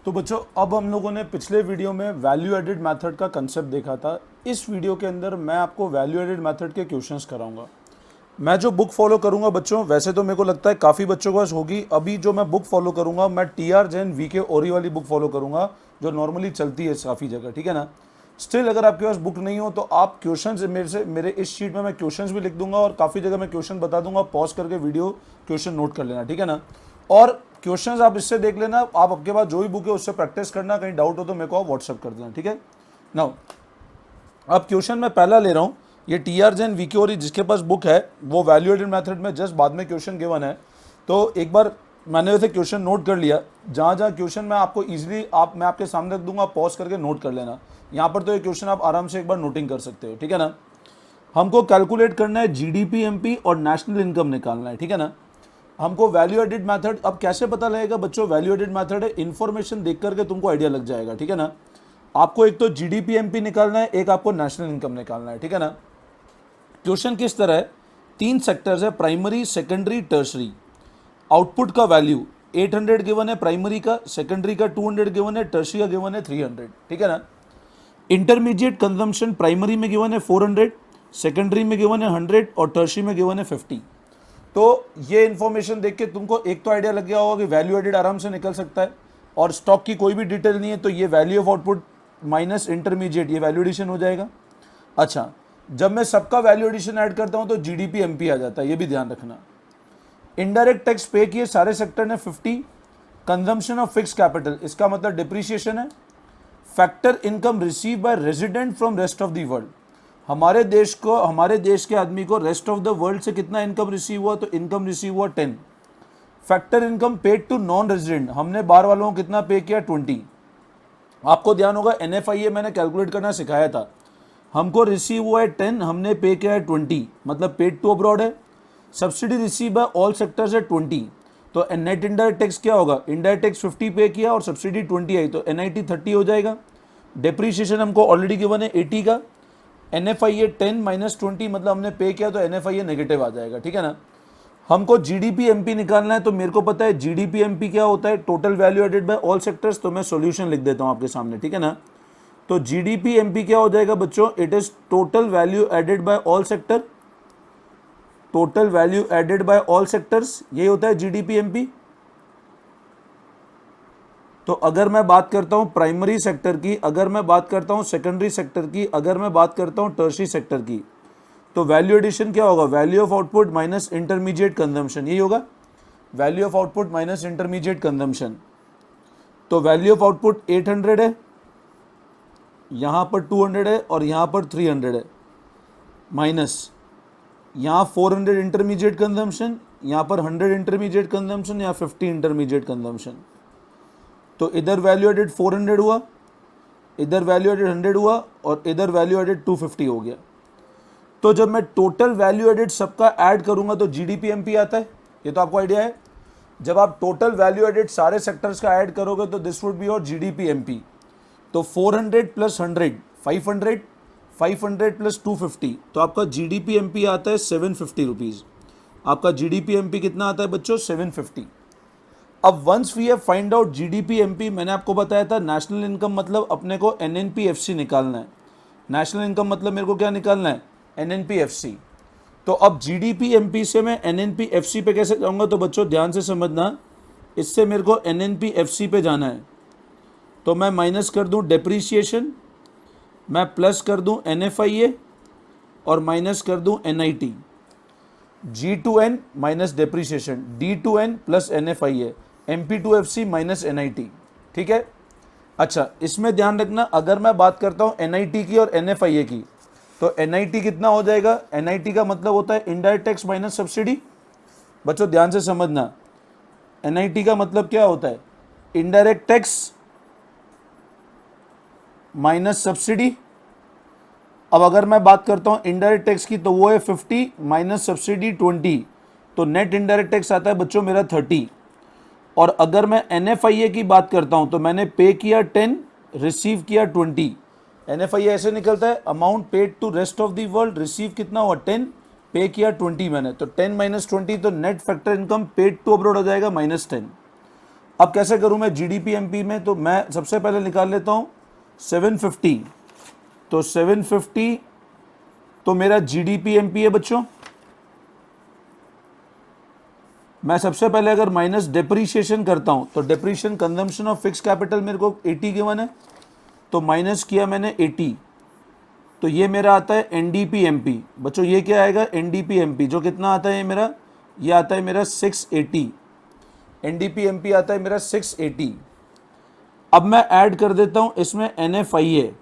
तो बच्चों अब हम लोगों ने पिछले वीडियो में वैल्यू एडेड मेथड का कंसेप्ट देखा था। इस वीडियो के अंदर मैं आपको वैल्यू एडेड मेथड के क्वेश्चंस कराऊंगा। मैं जो बुक फॉलो करूंगा बच्चों, वैसे तो मेरे को लगता है काफ़ी बच्चों के पास होगी। अभी जो मैं बुक फॉलो करूंगा, मैं टी.आर. जैन वी.के. ओरी वाली बुक फॉलो करूंगा जो नॉर्मली चलती है काफ़ी जगह, ठीक है ना। स्टिल अगर आपके पास बुक नहीं हो तो आप क्वेश्चंस मेरे इस शीट में मैं क्वेश्चंस भी लिख दूंगा और काफ़ी जगह मैं क्वेश्चन बता दूंगा। पॉज करके वीडियो क्वेश्चन नोट कर लेना, ठीक है ना। और क्वेश्चंस आप इससे देख लेना, आप आपके पास जो भी बुक है उससे प्रैक्टिस करना। कहीं डाउट हो तो मेरे को आप व्हाट्सअप कर देना, ठीक है। नाउ अब क्वेश्चन मैं पहला ले रहा हूँ, ये टी.आर. जैन वी.के. ओरी जिसके पास बुक है वो वैल्यू एडेड मेथड में जस्ट बाद में क्वेश्चन गिवन है। तो एक बार मैंने वैसे क्वेश्चन नोट कर लिया, जहाँ जहाँ क्वेश्चन मैं आपको इजीली मैं आपके सामने रख दूंगा, पॉज करके नोट कर लेना। यहाँ पर तो ये क्वेश्चन आप आराम से एक बार नोटिंग कर सकते हो, ठीक है ना। हमको कैलकुलेट करना है जीडीपी एमपी और नेशनल इनकम निकालना है, ठीक है ना। हमको वैल्यू एडेड मेथड अब कैसे पता लगेगा बच्चों, वैल्यू एडेड मेथड है इन्फॉर्मेशन देख करके तुमको आइडिया लग जाएगा, ठीक है ना। आपको एक तो जीडीपी एमपी निकालना है, एक आपको नेशनल इनकम निकालना है, ठीक है ना। क्वेश्चन किस तरह है, 3 सेक्टर्स है, प्राइमरी सेकेंडरी टर्सरी। आउटपुट का वैल्यू 800 गिवन है प्राइमरी का, सेकेंडरी का 200 गिवन है, टर्सरी का गिवन है 300, ठीक है ना। इंटरमीडिएट कंजम्पशन प्राइमरी में गिवन है 400, सेकेंडरी में गिवन है 100 और टर्सरी में गिवन है 50। तो ये इन्फॉर्मेशन देख के तुमको एक तो आइडिया लग गया होगा कि वैल्यू एडेड आराम से निकल सकता है और स्टॉक की कोई भी डिटेल नहीं है, तो ये value of output minus intermediate, ये वैल्यू एडिशन हो जाएगा। अच्छा, जब मैं सबका वैल्यू एडिशन ऐड करता हूं तो जीडीपी एमपी आ जाता है, ये भी ध्यान रखना। इनडायरेक्ट टैक्स पे किए सारे सेक्टर ने 50, कंजम्पशन ऑफ फिक्स कैपिटल इसका मतलब डिप्रिसिएशन है। Factor income receive by resident from rest of the world, हमारे देश के आदमी को रेस्ट ऑफ द वर्ल्ड से कितना इनकम रिसीव हुआ, तो इनकम रिसीव हुआ 10। Factor income paid to non resident, हमने बाहर वालों को कितना पे किया 20। आपको ध्यान होगा एनएफआईए मैंने कैलकुलेट करना सिखाया था, हमको रिसीव हुआ है 10, हमने पे किया है 20, मतलब पेड टू अब्रॉड है। Subsidy receive by all sectors है 20, तो नेट इनडायरेक्ट टैक्स क्या होगा, इनडायरेक्ट टैक्स 50 पे किया और सब्सिडी 20 आई, तो एनआईटी 30 हो जाएगा। डेप्रीशिएशन हमको ऑलरेडी गिवन है 80 का, एनएफआईए 10 माइनस 20 मतलब हमने पे किया तो एनएफआईए नेगेटिव आ जाएगा, ठीक है ना। हमको जीडीपी एमपी निकालना है, तो मेरे को पता है जीडीपी एमपी क्या होता है, total value added by all sectors. तो मैं सॉल्यूशन लिख देता हूं आपके सामने, ठीक है ना। तो जीडीपी एमपी क्या हो जाएगा बच्चों, it is total value added by all sector, total value added by all sectors, यही होता है जीडीपी एमपी। तो अगर मैं बात करता हूं प्राइमरी सेक्टर की, अगर मैं बात करता हूं सेकेंडरी सेक्टर की, अगर मैं बात करता हूं टर्शरी सेक्टर की, तो वैल्यू एडिशन क्या होगा, value of output minus intermediate consumption, यही होगा value of output minus intermediate consumption. तो वैल्यू ऑफ आउटपुट 800 है, यहां पर 200 है और यहां पर 300 है, माइनस यहाँ 400 इंटरमीडिएट कंजम्पशन, यहाँ पर 100 इंटरमीडिएट कंजम्पशन या 50 इंटरमीडिएट कंजम्पशन। तो इधर वैल्यू एडेड 400 हुआ, इधर वैल्यू एडेड 100 हुआ और इधर वैल्यू एडेड 250 हो गया। तो जब मैं टोटल वैल्यू एडेड सबका ऐड करूंगा तो जीडीपी एमपी आता है, ये तो आपको आइडिया है। जब आप टोटल वैल्यू एडेड सारे सेक्टर्स का ऐड करोगे तो this would be your GDP MP. तो 400 प्लस 100 500, 500 प्लस 250, तो आपका जीडीपी एमपी आता है 750 रुपीज़। आपका जीडीपी एमपी कितना आता है बच्चों, 750। अब once we have find out GDP MP, मैंने आपको बताया था नेशनल इनकम मतलब अपने को एनएनपीएफसी निकालना है। नेशनल इनकम मतलब मेरे को क्या निकालना है, एनएनपीएफसी। तो अब जीडीपी एमपी से मैं एनएनपीएफसी पे कैसे जाऊंगा, तो बच्चों ध्यान से समझना, इससे मेरे को एनएनपीएफसी पे जाना है। तो मैं माइनस कर दूं डेप्रीशिएशन, मैं प्लस कर दूं एनएफआईए और माइनस कर दूं NIT. G2N minus depreciation, D2N plus NFIA, MP2FC minus NIT, ठीक है। अच्छा, इसमें ध्यान रखना, अगर मैं बात करता हूं एनआईटी की और एनएफआईए की, तो एनआईटी कितना हो जाएगा, एनआईटी का मतलब होता है इनडायरेक्ट टैक्स माइनस सब्सिडी। बच्चों ध्यान से समझना, एनआईटी का मतलब क्या होता है, इनडायरेक्ट टैक्स माइनस सब्सिडी। अब अगर मैं बात करता हूं इनडायरेक्ट टैक्स की, तो वो है 50 माइनस सब्सिडी 20, तो नेट इनडायरेक्ट टैक्स आता है बच्चों मेरा 30। और अगर मैं एनएफआईए की बात करता हूं तो मैंने पे किया 10, रिसीव किया 20। एनएफआईए ऐसे निकलता है, amount paid to rest of the world, receive कितना हुआ 10, पे किया 20 मैंने, तो 10 माइनस 20, तो net factor income paid to abroad हो जाएगा -10। अब कैसे करूं मैं जीडीपी एमपी में, तो मैं सबसे पहले निकाल लेता हूं 750, तो 750 तो मेरा जीडीपी एमपी है बच्चों। मैं सबसे पहले अगर माइनस डेप्रीशिएशन करता हूं तो depreciation consumption of fix capital मेरे को 80 गिवन है, तो माइनस किया मैंने 80, तो ये मेरा आता है एनडीपी एमपी। बच्चों ये क्या आएगा, एनडीपी एमपी, जो कितना आता है मेरा, ये आता है मेरा 680, एनडीपी एमपी आता है मेरा 680। अब मैं ऐड कर देता हूं इसमें एनएफआईए,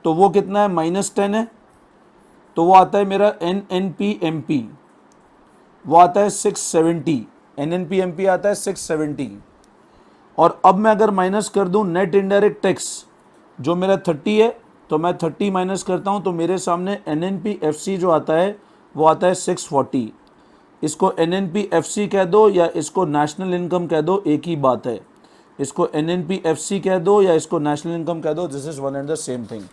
तो वो कितना है, -10 है, तो वो आता है मेरा एनएनपी एमपी, वो आता है 670, एनएनपी एमपी आता है 670। और अब मैं अगर माइनस कर दूं नेट इनडायरेक्ट टैक्स जो मेरा 30 है, तो मैं 30 माइनस करता हूं तो मेरे सामने एनएनपी एफसी जो आता है वो आता है 640। इसको एनएनपी एफसी कह दो या इसको नेशनल इनकम कह दो, एक ही बात है। इसको एनएनपी एफसी कह दो या इसको नेशनल इनकम कह दो, this is one and the same thing.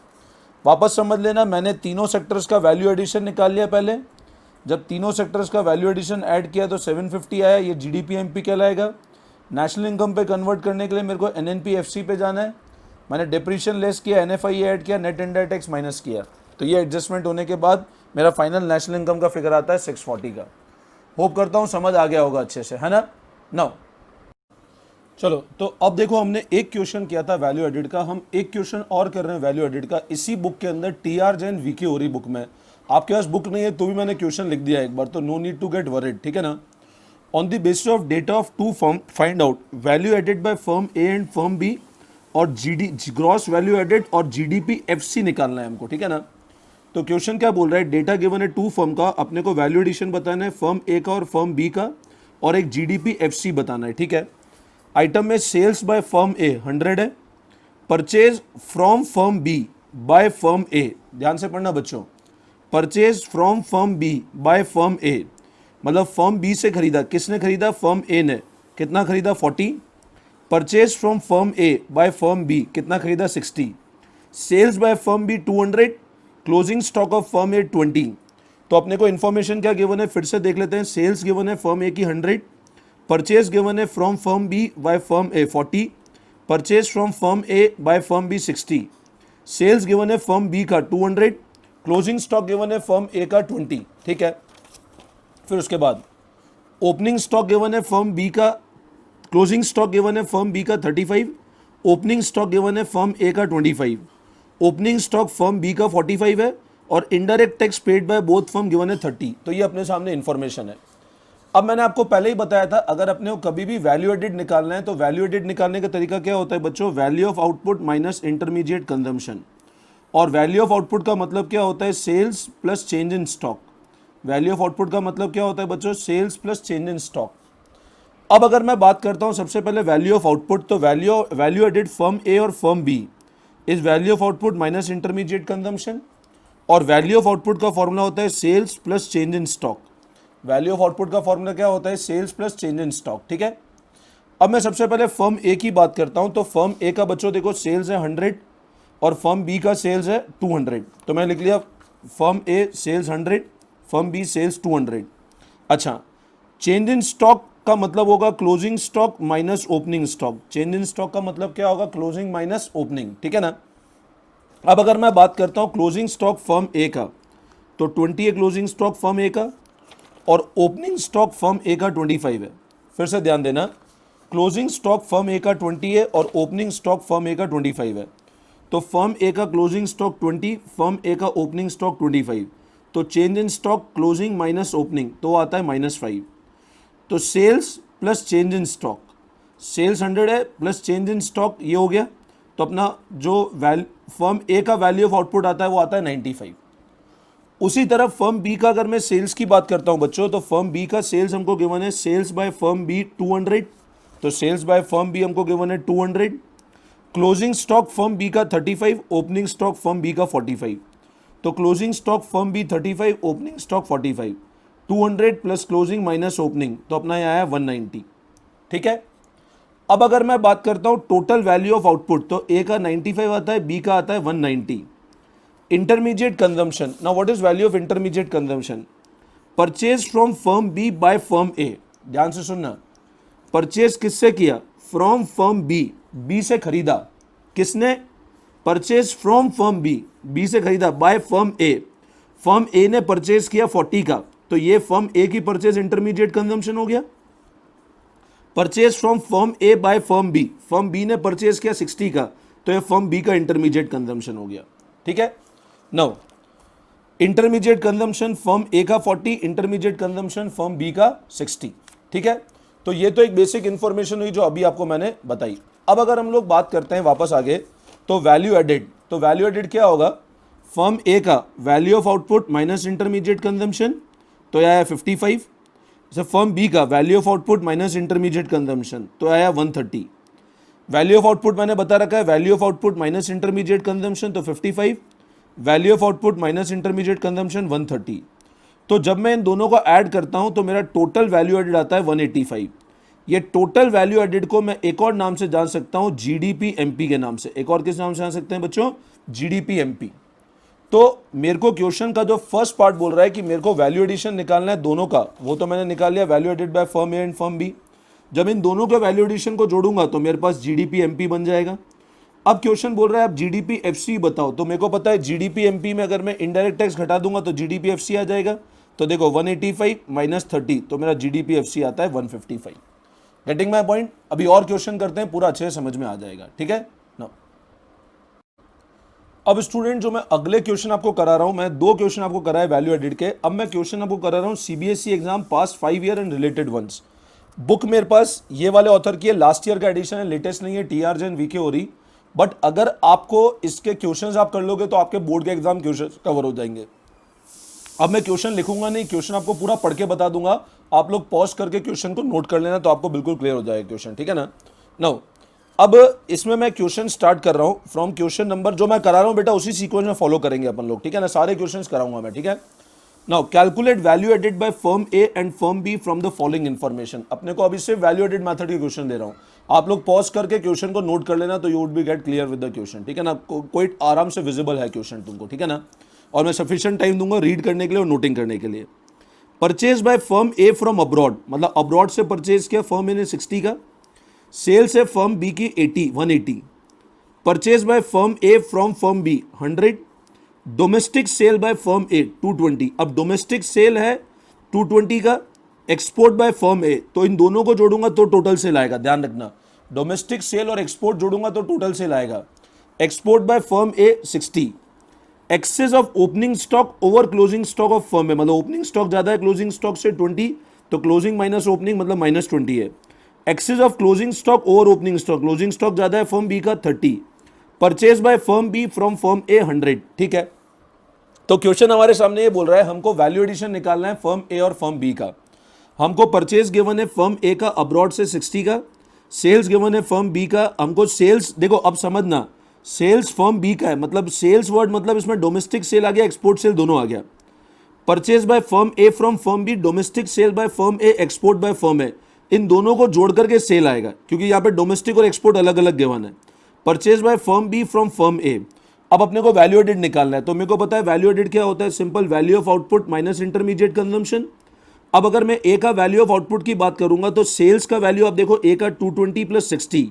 वापस समझ लेना, मैंने तीनों सेक्टर्स का वैल्यू एडिशन निकाल लिया पहले। जब तीनों सेक्टर्स का वैल्यू एडिशन ऐड किया तो 750 आया, ये जीडीपी एमपी कहलाएगा। नेशनल इनकम पे कन्वर्ट करने के लिए मेरे को एनएनपी एफसी पे जाना है, मैंने डिप्रीशिएशन लेस किया, एनएफआई ऐड किया, नेट इनडायरेक्ट टैक्स माइनस किया, तो ये एडजस्टमेंट होने के बाद मेरा फाइनल नेशनल इनकम का फिगर आता है 640 का। होप करता हूँ समझ आ गया होगा अच्छे से, है ना। नाउ चलो, तो अब देखो हमने एक क्वेश्चन किया था वैल्यू एडिड का, हम एक क्वेश्चन और कर रहे हैं वैल्यू एडिड का इसी बुक के अंदर, टीआर जैन वीके ओरी बुक में। आपके पास बुक नहीं है तो भी मैंने क्वेश्चन लिख दिया एक बार, तो no need to get worried, ठीक है ना। On the basis of data of two firm find out value added by firm A and firm B, और जीडी ग्रॉस वैल्यू एडेड और जीडीपी एफसी निकालना है हमको, ठीक है ना। तो क्वेश्चन क्या बोल रहा है, डेटा गिवन है टू फर्म का, अपने को वैल्यू एडिशन बताना है फर्म ए का और फर्म बी का, और एक जीडीपी एफसी बताना है, ठीक है। आइटम में सेल्स बाय फर्म ए 100 है, purchase from firm B by firm A, ध्यान से पढ़ना बच्चों, purchase from firm B by firm A, मतलब फर्म बी से खरीदा, किसने खरीदा, फर्म ए ने, कितना खरीदा 40, purchase from firm A by firm B कितना खरीदा 60, sales by firm B 200, closing stock of firm A 20। तो अपने को इन्फॉर्मेशन क्या गिवन है, फिर से देख लेते हैं। सेल्स गिवन है फर्म ए की 100, परचेज गिवन है from firm B by firm A 40, purchase from firm A by firm B 60, sales given है फर्म बी का 200, क्लोजिंग स्टॉक गिवन है फर्म ए का 20, ठीक है। फिर उसके बाद ओपनिंग स्टॉक गिवन है फर्म बी का, क्लोजिंग स्टॉक गिवन है फर्म बी का 35, ओपनिंग स्टॉक गिवन है फर्म ए का 25, ओपनिंग स्टॉक फर्म बी का 45 है, और indirect tax paid by both firm given है 30। तो ये अपने सामने इन्फॉर्मेशन है। अब मैंने आपको पहले ही बताया था, अगर अपने को कभी भी वैल्यू एडिड निकालना है तो वैल्यू एडिड निकालने का तरीका क्या होता है बच्चों, value of output minus intermediate consumption. और वैल्यू ऑफ आउटपुट का मतलब क्या होता है, sales plus change in stock. Value of output का मतलब क्या होता है बच्चों, sales plus change in stock. अब अगर मैं बात करता हूं सबसे पहले वैल्यू ऑफ आउटपुट, तो वैल्यू एडिड फर्म ए और firm B is value of output minus intermediate consumption. और वैल्यू ऑफ आउटपुट का फॉर्मूला होता है sales plus change in stock. Value of output का फॉर्मूला क्या होता है, sales plus change in stock, ठीक है। अब मैं सबसे पहले फर्म ए की बात करता हूं, तो फर्म ए का बच्चों देखो सेल्स है 100 और फर्म बी का सेल्स है 200, तो मैं लिख लिया फर्म ए सेल्स 100, फर्म बी सेल्स 200। अच्छा, चेंज इन स्टॉक का मतलब होगा closing stock minus opening stock. Change in stock का मतलब क्या होगा, क्लोजिंग माइनस ओपनिंग, ठीक है ना। अब अगर मैं बात करता हूं क्लोजिंग स्टॉक फर्म ए का, तो 20 है क्लोजिंग स्टॉक फर्म ए का, और ओपनिंग स्टॉक फर्म ए का 25 है। फिर से ध्यान देना, क्लोजिंग स्टॉक फर्म ए का 20 है और ओपनिंग स्टॉक फर्म ए का 25 है। तो फर्म ए का क्लोजिंग स्टॉक 20, फर्म ए का ओपनिंग स्टॉक 25, तो change in stock closing minus opening तो आता है -5। तो sales plus change in stock, sales 100 है प्लस चेंज इन स्टॉक ये हो गया, तो अपना जो फर्म ए का वैल्यू ऑफ आउटपुट आता है वो आता है 95। उसी तरह फर्म बी का अगर मैं सेल्स की बात करता हूं बच्चों, तो फर्म बी का सेल्स हमको गिवन है सेल्स बाय फर्म बी 200, तो सेल्स बाय फर्म बी हमको गिवन है 200, क्लोजिंग स्टॉक फर्म बी का 35, ओपनिंग स्टॉक फर्म बी का 45, तो closing stock firm B 35, opening stock 45, 200 plus closing minus opening तो अपना ये आया 190, ठीक है। अब अगर मैं बात करता हूं टोटल वैल्यू ऑफ आउटपुट, तो ए का 95 आता है, बी का आता है 190। Intermediate consumption, now what is value of intermediate consumption, purchase from firm B by firm A, ध्यान से सुनना, परचेज किससे किया, फ्रॉम फर्म बी, बी से खरीदा, किसने? Purchase from firm B, B से खरीदा by firm A, firm A ने परचेज किया 40 का, तो ये फर्म ए की परचेज इंटरमीडिएट कंजम्पशन हो गया। Purchase from firm A by firm B, firm B ने परचेज किया 60 का, तो ये फर्म बी का इंटरमीडिएट कंजम्पशन हो गया। ठीक है, now intermediate consumption firm A का 40, इंटरमीडिएट कंजम्पशन फर्म बी का 60। ठीक है, तो ये तो एक बेसिक इंफॉर्मेशन हुई जो अभी आपको मैंने बताई। अब अगर हम लोग बात करते हैं वापस आगे, तो वैल्यू एडेड, तो वैल्यू एडेड क्या होगा? फर्म ए का value of output minus intermediate consumption, तो यह आया 55। जैसे फर्म बी का value of output minus intermediate consumption, तो आया 130। वैल्यू ऑफ आउटपुट मैंने बता रखा है, value of output minus intermediate consumption तो 55, value of output minus intermediate consumption 130। तो जब मैं इन दोनों को ऐड करता हूं तो मेरा टोटल वैल्यू एडेड आता है 185। ये टोटल वैल्यू एडेड को मैं एक और नाम से जान सकता हूं, जीडीपी एमपी के नाम से। एक और किस नाम से जान सकते हैं बच्चों? GDP MP. तो मेरे को क्वेश्चन का जो फर्स्ट पार्ट बोल रहा है कि मेरे को वैल्यू एडिशन निकालना है दोनों का, वो तो मैंने निकाल लिया, value added by firm A and firm B. जब इन दोनों के वैल्यू एडिशन को जोड़ूंगा तो मेरे पास जीडीपी एमपी बन जाएगा। अब क्वेश्चन बोल रहा है आप जीडीपी एफसी बताओ, तो मेरे को पता है जीडीपी एमपी में अगर मैं इनडायरेक्ट टैक्स घटा दूंगा तो जीडीपी एफसी आ जाएगा। तो देखो 185 माइनस 30, तो मेरा जीडीपी एफसी आता है 155। Getting my point? अभी और क्वेश्चन करते हैं, पूरा अच्छे से समझ में आ जाएगा। ठीक है ना? अब स्टूडेंट जो मैं अगले क्वेश्चन आपको करा रहा हूं, मैं 2 क्वेश्चन आपको कराए वैल्यू एडेड के। अब मैं क्वेश्चन आपको करा रहा हूं CBSE exam past 5 year and related ones. Book मेरे पास ये वाले ऑथर की है, लास्ट ईयर का एडिशन है, लेटेस्ट नहीं है, टीआर जैन वीके हो रही। बट अगर आपको इसके क्वेश्चंस आप कर लोगे तो आपके बोर्ड के एग्जाम क्वेश्चन कवर हो जाएंगे। अब मैं क्वेश्चन लिखूंगा नहीं, क्वेश्चन आपको पूरा पढ़ के बता दूंगा, आप लोग पॉज करके क्वेश्चन को नोट कर लेना, तो आपको बिल्कुल क्लियर हो जाएगा क्वेश्चन। ठीक है ना? नाउ अब इसमें मैं क्वेश्चन स्टार्ट कर रहा हूं फ्रॉम क्वेश्चन नंबर, जो मैं करा रहा हूं बेटा उसी सीक्वेंस में फॉलो करेंगे अपन लोग। ठीक है ना? सारे क्वेश्चंस कराऊंगा मैं। ठीक है, now calculate value added by firm A and firm B from the following information. अपने को अभी सिर्फ वैल्यू एडेड मेथड के क्वेश्चन दे रहा हूं, आप लोग पॉज करके क्वेश्चन को नोट कर लेना, तो you would be get clear with the question. ठीक है ना? कोई आराम से विजिबल है क्वेश्चन तुमको। ठीक है ना? और मैं सफिशिएंट टाइम दूंगा रीड करने के लिए और नोटिंग करने के लिए। Purchase by firm A from abroad, मतलब अब्रॉड से परचेज किया फर्म ए ने 60 का, सेल्स है फर्म बी की 180। Purchase by firm A from firm B 100, domestic sale by firm A 220। अब डोमेस्टिक सेल है 220 का, एक्सपोर्ट बाय फर्म ए, तो इन दोनों को जोड़ूंगा तो टोटल सेल आएगा। ध्यान रखना, डोमेस्टिक सेल और एक्सपोर्ट जोड़ूंगा तो टोटल सेल आएगा। Export by firm A 60, excess of opening stock over closing stock of firm है, मतलब ओपनिंग स्टॉक ज्यादा है क्लोजिंग स्टॉक से 20, तो क्लोजिंग माइनस ओपनिंग मतलब माइनस 20 है। Excess of closing stock over opening stock, closing stock ज्यादा है फर्म बी का 30। Purchase by firm B from firm A 100। ठीक है, तो क्वेश्चन हमारे सामने ये बोल रहा है हमको वैल्यू एडिशन निकालना है फर्म ए और फर्म बी का। हमको परचेज गिवन है फर्म ए का अब्रॉड से 60 का, सेल्स गिवन है फर्म बी का, हमको सेल्स देखो अब समझना, सेल्स फर्म बी का है, मतलब सेल्स वर्ड मतलब इसमें डोमेस्टिक सेल आ गया, एक्सपोर्ट सेल दोनों आ गया। Purchase by firm A from firm B, domestic sale by firm A, export by firm A, इन दोनों को जोड़ करके सेल आएगा, क्योंकि यहाँ पे डोमेस्टिक और एक्सपोर्ट अलग अलग गिवन है। Purchase by firm B from firm A. अब अपने को वैल्यू एडेड निकालना है, तो मेरे को पता है वैल्यू एडेड क्या होता है, simple value of output minus intermediate consumption. अब अगर मैं ए का वैल्यू ऑफ आउटपुट की बात करूंगा तो सेल्स का वैल्यू आप देखो, ए का 220 प्लस 60,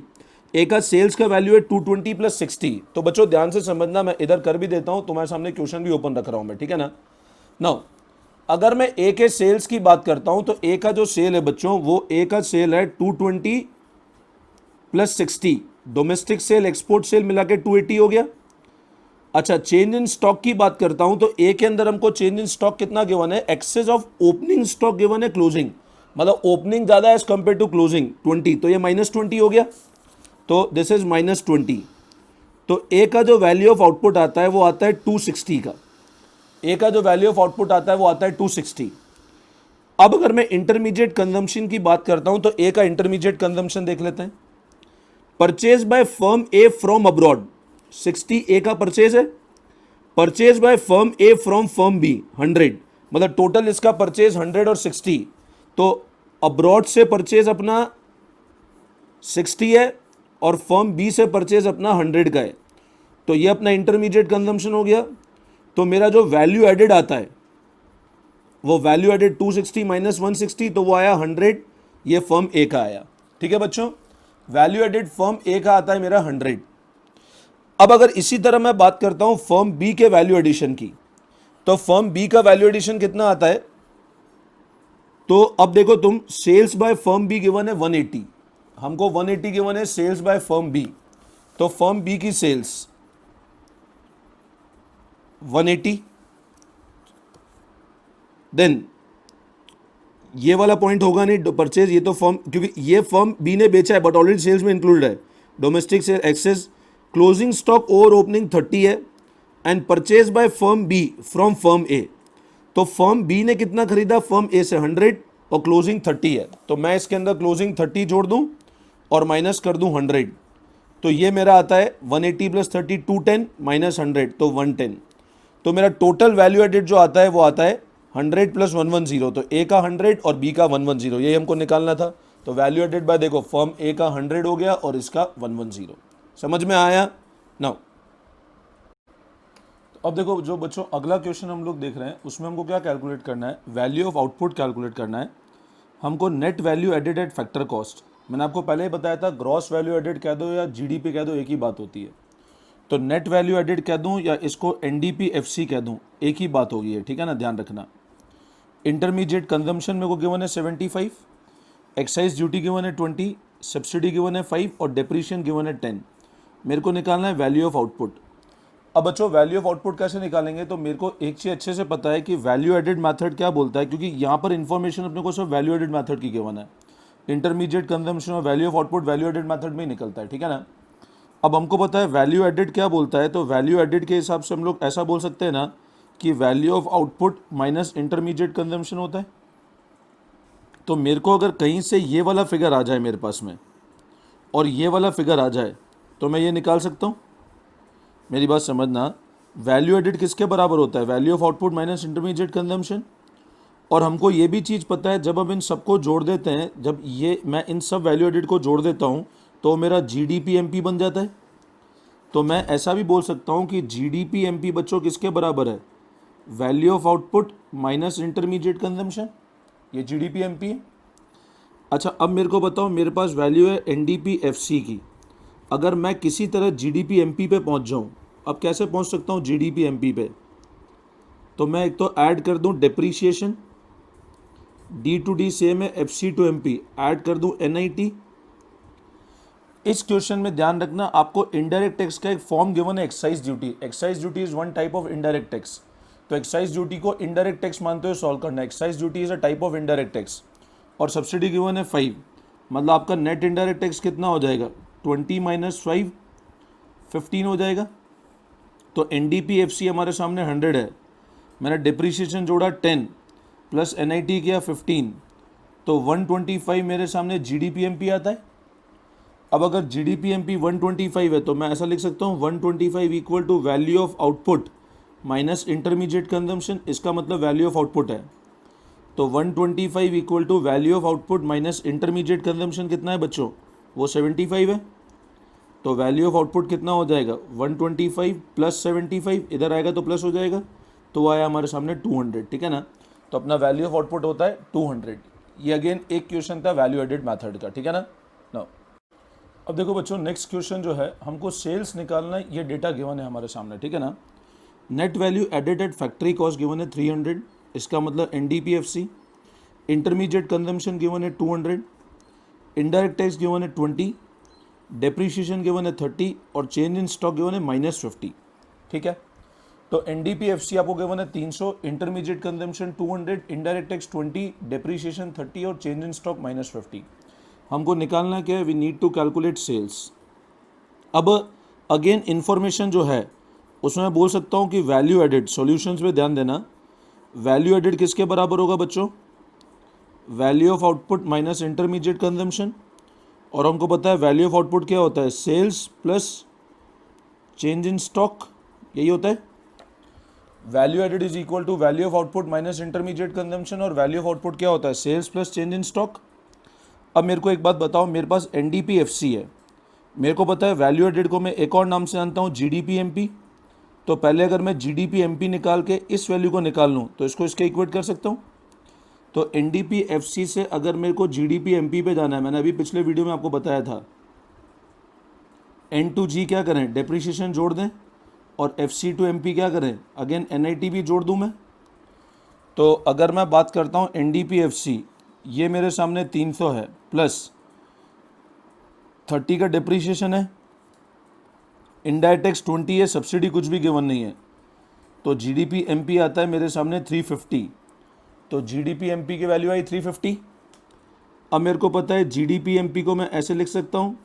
ए का सेल्स का वैल्यू है 220 प्लस 60। तो बच्चों ध्यान से समझना, मैं इधर कर भी देता हूं, तुम्हारे सामने क्वेश्चन भी ओपन रख रहा हूं मैं। ठीक है ना? नाउ अगर मैं ए के सेल्स की बात करता हूं तो ए का जो सेल है बच्चों, वो ए का सेल है 220 plus 60, domestic sale export sale मिला के 280 हो गया। अच्छा, चेंज इन स्टॉक की बात करता हूं तो ए के अंदर हमको चेंज इन स्टॉक कितना गिवन है, excess of opening stock given है क्लोजिंग, मतलब ओपनिंग ज्यादा है एज कंपेयर टू क्लोजिंग 20, तो ये -20 हो गया, तो दिस इज -20। तो ए का जो वैल्यू ऑफ आउटपुट आता है वो आता है 260 का, ए का जो वैल्यू ऑफ आउटपुट आता है वो आता है 260। अब अगर मैं इंटरमीडिएट कंजम्पशन की बात करता हूं तो ए का इंटरमीडिएट कंजम्पशन देख लेते हैं। Purchase by firm A from abroad 60 A का परचेज है, purchase by firm A from firm B 100, मतलब टोटल इसका परचेज 100 और 60, तो अब्रॉड से परचेज अपना 60 है और फर्म बी से परचेज अपना 100 का है, तो ये अपना इंटरमीडिएट कंजम्पशन हो गया। तो मेरा जो वैल्यू एडेड आता है वो वैल्यू एडेड 260 माइनस 160, तो वो आया 100, ये फर्म ए का आया। ठीक है बच्चों? वैल्यू एडेड फर्म ए का आता है मेरा 100। अब अगर इसी तरह मैं बात करता हूं फर्म बी के वैल्यू एडिशन की, तो फर्म बी का वैल्यू एडिशन कितना आता है? तो अब देखो तुम, sales by firm B given है 180, हमको 180 गिवन है सेल्स बाय फर्म बी। तो फर्म बी की सेल्स 180, देन ये वाला पॉइंट होगा नहीं परचेज, ये तो फर्म, क्योंकि ये फर्म बी ने बेचा है बट ऑलरेडी सेल्स में इंक्लूडेड है। Domestic sale excess, closing stock over opening 30 है and purchase by firm B from firm A. तो फर्म बी ने कितना खरीदा फर्म ए से? 100 और क्लोजिंग 30 है, तो मैं इसके अंदर क्लोजिंग 30 जोड़ दूं और माइनस कर दूं 100। तो ये मेरा आता है 180 प्लस 30 210 माइनस 100 तो 110। तो मेरा टोटल वैल्यू एडेड जो आता है वो आता है 100 प्लस 110। तो ए का 100 और बी का 110, ये हमको निकालना था। तो वैल्यू एडेड बाय देखो फर्म ए का 100 हो गया और इसका 110। समझ में आया? नाउ अब देखो जो बच्चों अगला क्वेश्चन हम लोग देख रहे हैं उसमें हमको क्या कैलकुलेट करना है? वैल्यू ऑफ आउटपुट कैलकुलेट करना है हमको। Net value added at factor cost, मैंने आपको पहले ही बताया था ग्रॉस वैल्यू एडेड कह दो या जीडीपी कह दो, एक ही बात होती है। तो नेट वैल्यू एडेड कह दूं या इसको एनडीपीएफसी कह दूं, एक ही बात होगी है, ठीक है ना, ध्यान रखना। इंटरमीडिएट कंजम्पशन मेरे को गिवन है 75, एक्साइज ड्यूटी गिवन है 20, सब्सिडी गिवन है 5 और डेप्रीशिएशन गिवन है 10। मेरे को निकालना है वैल्यू ऑफ आउटपुट। अब बच्चों वैल्यू ऑफ आउटपुट कैसे निकालेंगे? तो मेरे को एक चीज़ अच्छे से पता है कि वैल्यू एडेड मेथड क्या बोलता है, क्योंकि यहाँ पर इन्फॉर्मेशन अपने को सिर्फ वैल्यू एडेड मेथड की गिवन है। इंटरमीडिएट कंजम्पशन और value of output value added method में ही निकलता है, ठीक है ना। अब हमको पता है वैल्यू एडेड क्या बोलता है, तो वैल्यू एडेड के हिसाब से हम लोग ऐसा बोल सकते हैं ना कि value of output minus intermediate consumption होता है। तो मेरे को अगर कहीं से ये वाला फिगर आ जाए मेरे पास में और ये वाला फिगर आ जाए तो मैं ये निकाल सकता हूँ। मेरी बात समझना, वैल्यू एडेड किसके बराबर होता है? Value of output minus intermediate consumption. और हमको ये भी चीज़ पता है जब हम इन सबको जोड़ देते हैं, जब ये मैं इन सब वैल्यू एडेड को जोड़ देता हूँ तो मेरा जीडीपीएमपी बन जाता है। तो मैं ऐसा भी बोल सकता हूँ कि जीडीपीएमपी बच्चों किसके बराबर है? Value of output minus intermediate consumption, ये जीडीपीएमपी है। अच्छा अब मेरे को बताओ, मेरे पास वैल्यू है एनडीपीएफसी की। अगर मैं किसी तरह जीडीपीएमपी पे पहुँच जाऊँ, अब कैसे पहुँच सकता हूँ जीडीपीएमपी पे? तो मैं एक तो ऐड कर दूँ depreciation, D to D same है, F C to M P, add कर दूँ एन आई टी। इस क्वेश्चन में ध्यान रखना आपको इनडायरेक्ट टैक्स का एक फॉर्म गिवन है excise duty. Excise duty is one type of indirect tax. तो एक्साइज ड्यूटी को इनडायरेक्ट टैक्स मानते हुए सॉल्व करना है। Excise duty is a type of indirect tax और सब्सिडी गिवन है 5, मतलब आपका नेट इनडायरेक्ट टैक्स कितना हो जाएगा? 20 माइनस 5 15 हो जाएगा। तो एनडीपीएफसी हमारे सामने 100 है, मैंने डिप्रिसिएशन जोड़ा 10 प्लस एनआईटी किया 15, तो 125 मेरे सामने जीडीपीएमपी आता है। अब अगर जीडीपीएमपी 125 है तो मैं ऐसा लिख सकता हूँ 125 equal to value of output minus intermediate consumption, इसका मतलब वैल्यू ऑफ आउटपुट है। तो 125 equal to value of output minus intermediate consumption कितना है बच्चों? वो 75 है। तो वैल्यू ऑफ आउटपुट कितना हो जाएगा? 125 प्लस 75, इधर आएगा तो प्लस हो जाएगा, तो वो आया हमारे सामने 200, ठीक है ना। तो अपना वैल्यू ऑफ आउटपुट होता है 200। ये अगेन एक क्वेश्चन था वैल्यू एडेड मैथड का, ठीक है ना। नो अब देखो बच्चों नेक्स्ट क्वेश्चन जो है हमको सेल्स निकालना है, ये डेटा गिवन है हमारे सामने, ठीक है ना। Net value added at factory cost given है 300, इसका मतलब एनडीपीएफसी। इंटरमीडिएट कंजम्पशन गिवन है 200, इनडायरेक्ट टैक्स गिवन है 20, डेप्रीशिएशन गिवन है 30 और चेंज इन स्टॉक गिवन है -50, ठीक है। तो एनडीपीएफसी आपको गिवन है 300, intermediate consumption 200, indirect tax 20, depreciation 30 और चेंज इन स्टॉक -50। हमको निकालना क्या है? We need to calculate sales. अब अगेन इन्फॉर्मेशन जो है उसमें मैं बोल सकता हूँ कि वैल्यू एडेड, सॉल्यूशंस पे ध्यान देना, वैल्यू एडेड किसके बराबर होगा बच्चों? Value of output minus intermediate consumption. और हमको पता है वैल्यू ऑफ आउटपुट क्या होता है? Sales plus change in stock, यही होता है। Value added is equal to value of output minus intermediate consumption, और वैल्यू ऑफ आउटपुट क्या होता है? Sales plus change in stock. अब मेरे को एक बात बताओ, मेरे पास एनडीपीएफसी है, मेरे को पता है वैल्यू एडेड को मैं एक और नाम से जानता हूँ जीडीपीएमपी। तो पहले अगर मैं जीडीपीएमपी निकाल के इस वैल्यू को निकाल लूँ तो इसको इसके इक्वेट कर सकता हूँ। तो एनडीपीएफसी से अगर मेरे को जीडीपीएमपी पे जाना है, मैंने अभी पिछले वीडियो में आपको बताया था एन टू जी क्या करें, डेप्रीशिएशन जोड़ दें, और F C to M P क्या करें, अगेन एन आई टी भी जोड़ दूँ मैं। तो अगर मैं बात करता हूँ N D P F C, ये मेरे सामने 300 है, प्लस 30 का डिप्रीशिएशन है, इनडायरेक्ट टैक्स 20 है, सब्सिडी कुछ भी गिवन नहीं है, तो G D P M P आता है मेरे सामने 350। तो G D P M P की वैल्यू आई 350। अब मेरे को पता है G D P M P को मैं ऐसे लिख सकता हूँ,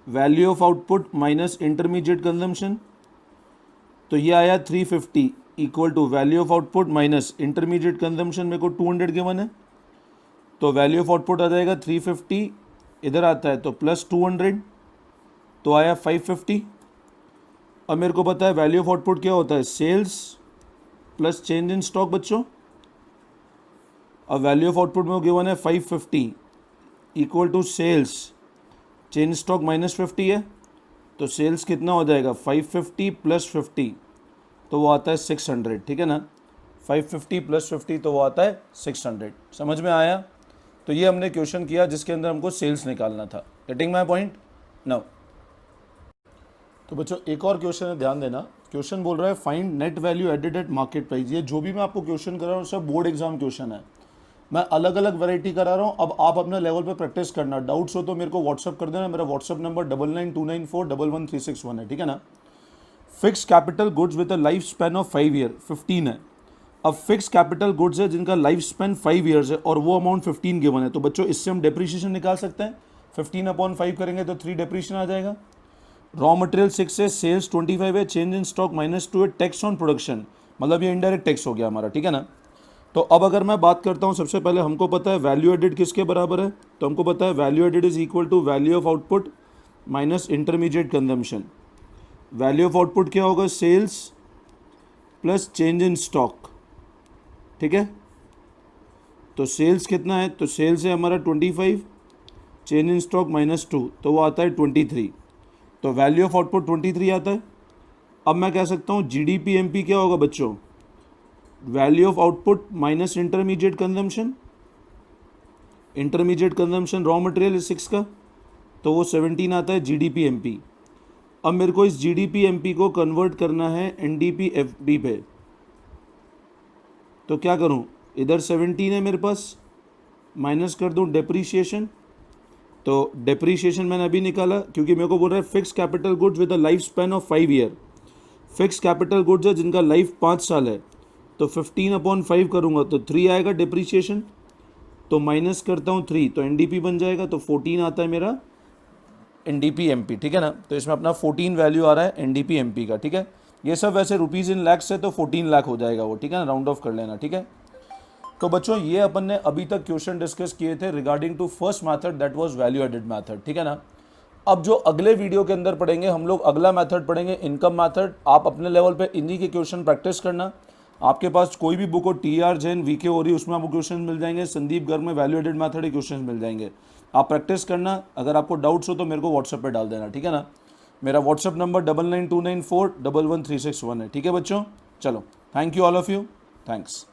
value of output minus intermediate consumption. तो ये आया 350 equal to value of output minus intermediate consumption, मेरे को 200 गिवन है, तो वैल्यू ऑफ आउटपुट आ जाएगा 350, इधर आता है तो प्लस 200, तो आया 550। अब मेरे को पता है वैल्यू ऑफ आउटपुट क्या होता है, sales plus change in stock बच्चों। अब वैल्यू ऑफ आउटपुट में गिवन है 550 equal to sales change stock minus 50 है, तो सेल्स कितना हो जाएगा 550 प्लस 50, तो वो आता है 600, ठीक है ना। 550 प्लस 50 तो वो आता है 600। समझ में आया। तो ये हमने क्वेश्चन किया जिसके अंदर हमको सेल्स निकालना था। Getting my point now. तो बच्चों एक और क्वेश्चन है, ध्यान देना। क्वेश्चन बोल रहा है find net value added at market price. ये जो भी मैं आपको क्वेश्चन करा रहा हूँ सब बोर्ड एग्जाम क्वेश्चन है, मैं अलग अलग वैरायटी करा रहा हूँ। अब आप अपने लेवल पे प्रैक्टिस करना, डाउट्स हो तो मेरे को व्हाट्सअप कर देना। मेरा व्हाट्सअप नंबर 9929411361 है, ठीक है ना। Fix capital goods with a life span of 5 year 15 है। अब फिक्स कैपिटल गुड्स है जिनका लाइफ स्पैन 5 ईयर्स है और वो अमाउंट 15 गिवन है, तो बच्चों इससे हम डेप्रीशिएशन निकाल सकते हैं। 15/5 करेंगे तो 3 डेप्रीशिएशन आ जाएगा। रॉ मटेरियल 6 है, सेल्स 25 है, चेंज इन स्टॉक -2 है, टैक्स ऑन प्रोडक्शन, मतलब ये इनडायरेक्ट टैक्स हो गया हमारा, ठीक है ना। तो अब अगर मैं बात करता हूँ, सबसे पहले हमको पता है वैल्यू एडेड किसके बराबर है, तो हमको पता है value added is equal to value of output minus intermediate consumption. Value of output क्या होगा, sales plus change in stock, ठीक है। तो सेल्स कितना है, तो सेल्स है हमारा 25, चेंज इन स्टॉक -2, तो वो आता है 23, तो वैल्यू ऑफ आउटपुट 23 आता है। अब मैं कह सकता हूँ G D P M P क्या होगा बच्चों, value of output minus intermediate consumption. Intermediate consumption raw material 6 का, तो वो 17 आता है G D P M P. अब मेरे को इस G D P M P को कन्वर्ट करना है N D P F B पे, तो क्या करूं, इधर 17 है मेरे पास, माइनस कर दूं डेप्रीशिएशन। तो डेप्रीशिएशन मैंने अभी निकाला क्योंकि मेरे को बोल रहा है fix capital goods with a life span of 5 year. Fix capital goods है जिनका लाइफ 5 साल है, तो 15/5 करूंगा तो 3 आएगा डेप्रीशिएशन, तो माइनस करता हूँ 3, तो एन डी पी बन जाएगा, तो 14 आता है मेरा N D P M P, ठीक है ना। तो इसमें अपना 14 वैल्यू आ रहा है N D P M P का, ठीक है। ये सब वैसे रुपीज़ इन लैक्स है, तो 14 लाख हो जाएगा वो, ठीक है ना, राउंड ऑफ कर लेना, ठीक है। तो बच्चों ये अपन ने अभी तक क्वेश्चन डिस्कस किए थे regarding to first method, that was value added method, ठीक है ना। अब जो अगले वीडियो के अंदर पढ़ेंगे हम लोग, अगला मेथड पढ़ेंगे इनकम मेथड। आप अपने लेवल पे इन्हीं के क्वेश्चन प्रैक्टिस करना। आपके पास कोई भी बुक हो, टी आर जैन, वी के ओरी, उसमें आपको क्वेश्चन मिल जाएंगे। संदीप गर्ग में वैल्यू एडेड मेथड के क्वेश्चन मिल जाएंगे। आप प्रैक्टिस करना। अगर आपको डाउट्स हो तो मेरे को व्हाट्सएप पे डाल देना, ठीक है ना। मेरा व्हाट्सएप नंबर 9929411361 है, ठीक है बच्चों। चलो, thank you all of you, thanks.